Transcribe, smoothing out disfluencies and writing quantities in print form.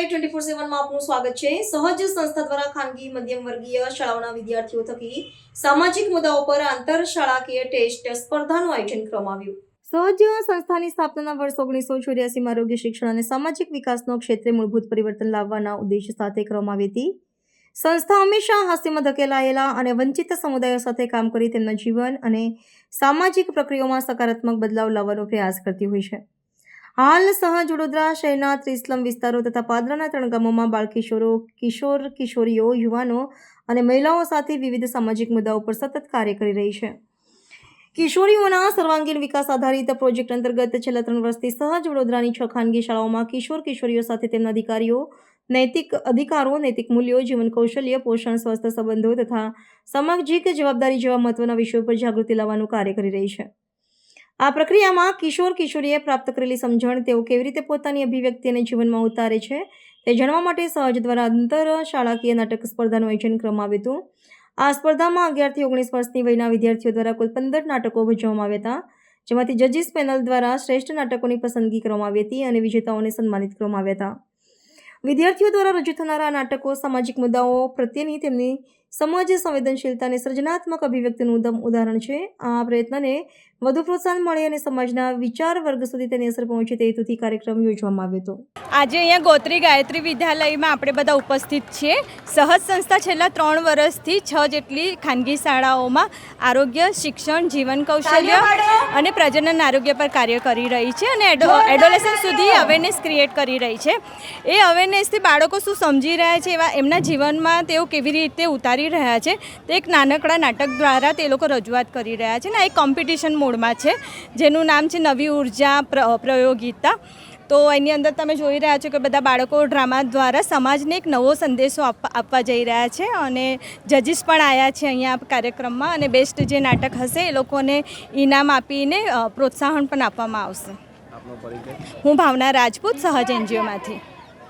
Live 24/7 માં આપનું સ્વાગત છે। સહજ સંસ્થા દ્વારા ખાનગી મધ્યમ વર્ગીય શાળાઓના વિદ્યાર્થીઓ થકી સામાજિક મુદ્દાઓ પર આંતરશાળાકીય ટેસ્ટ સ્પર્ધાનું આયોજન કરવામાં આવ્યું। સહજ સંસ્થાની સ્થાપનાના વર્ષ 1984 માં આરોગ્ય શિક્ષણ અને સામાજિક વિકાસનો ક્ષેત્રે મૂળભૂત પરિવર્તન લાવવાના ઉદ્દેશ્ય સાથે કરવામાં આવી હતી। સંસ્થા હંમેશા હાસ્યમાં ધકેલાયેલા અને વંચિત સમુદાયો સાથે કામ કરી તેમના જીવન અને સામાજિક પ્રક્રિયાઓમાં સકારાત્મક બદલાવ લાવવાનો પ્રયાસ કરતી હોય છે। હાલ સહજ વડોદરા શહેરના ત્રિસ્લમ વિસ્તારો તથા પાદરાના 3 ગામોમાં બાળકિશોરો, કિશોર કિશોરીઓ, યુવાનો અને મહિલાઓ સાથે વિવિધ સામાજિક મુદ્દાઓ પર સતત કાર્ય કરી રહી છે। કિશોરીઓના સર્વાંગીણ વિકાસ આધારિત પ્રોજેક્ટ અંતર્ગત છેલ્લા 3 વર્ષથી સહજ વડોદરાની 6 ખાનગી શાળાઓમાં કિશોર કિશોરીઓ સાથે તેમના અધિકારો, નૈતિક મૂલ્યો, જીવન કૌશલ્ય, પોષણ, સ્વાસ્થ્ય સંબંધો તથા સામાજિક જવાબદારી જેવા મહત્વના વિષયો પર જાગૃતિ લાવવાનું કાર્ય કરી રહી છે। આ પ્રક્રિયામાં કિશોર કિશોરીએ પ્રાપ્ત કરેલી સમજણ તેઓ કેવી રીતે પોતાની અભિવ્યક્તિ અને જીવનમાં ઉતારે છે તે જાણવા માટે સહજ દ્વારા આંતરશાળાકીય નાટક સ્પર્ધાનું આયોજન કરવામાં આવ્યું હતું। આ સ્પર્ધામાં 11 થી 19 વર્ષની વયના વિદ્યાર્થીઓ દ્વારા કુલ 15 નાટકો ભજવવામાં આવ્યા હતા, જેમાંથી જજીસ પેનલ દ્વારા શ્રેષ્ઠ નાટકોની પસંદગી કરવામાં આવી હતી અને વિજેતાઓને સન્માનિત કરવામાં આવ્યા હતા। વિદ્યાર્થીઓ દ્વારા રજૂ થનારા નાટકો સામાજિક મુદ્દાઓ પ્રત્યેની તેમની સમજ, સંવેદનશીલતા અને સર્જનાત્મક અભિવ્યક્તિનું ઉત્તમ ઉદાહરણ છે। આ પ્રયત્નને વધુ પ્રોત્સાહન મળે અને સમાજના વિચાર વર્ગ સુધી તેની અસર પહોંચે તે હેતુથી કાર્યક્રમ યોજવામાં આવ્યો હતો। આજે અહીંયા ગોત્રી ગાયત્રી વિદ્યાલયમાં આપણે બધા ઉપસ્થિત છીએ। સહજ સંસ્થા છેલ્લા 3 વર્ષથી 6 જેટલી ખાનગી શાળાઓમાં આરોગ્ય, શિક્ષણ, જીવન કૌશલ્ય અને પ્રજનન આરોગ્ય પર કાર્ય કરી રહી છે અને એડોલેસન્ટ સુધી અવેરનેસ ક્રિએટ કરી રહી છે। એ અવેરનેસથી બાળકો શું સમજી રહ્યા છે, એવા એમના જીવનમાં તેઓ કેવી રીતે ઉતારી રહ્યા છે તે એક નાનકડા નાટક દ્વારા તે લોકો રજૂઆત કરી રહ્યા છે ને એક કોમ્પિટિશન મોડમાં છે જેનું નામ છે નવી ઉર્જા પ્રયોગિતા। તો એની અંદર તમે જોઈ રહ્યા છો કે બધા બાળકો ડ્રામા દ્વારા સમાજને એક નવો સંદેશો આપવા જઈ રહ્યા છે અને જજીસ પણ આવ્યા છે અહીંયા કાર્યક્રમમાં અને બેસ્ટ જે નાટક હશે એ લોકોને ઇનામ આપીને પ્રોત્સાહન પણ આપવામાં આવશે। હું ભાવના રાજપૂત, સહજ NGOમાંથી।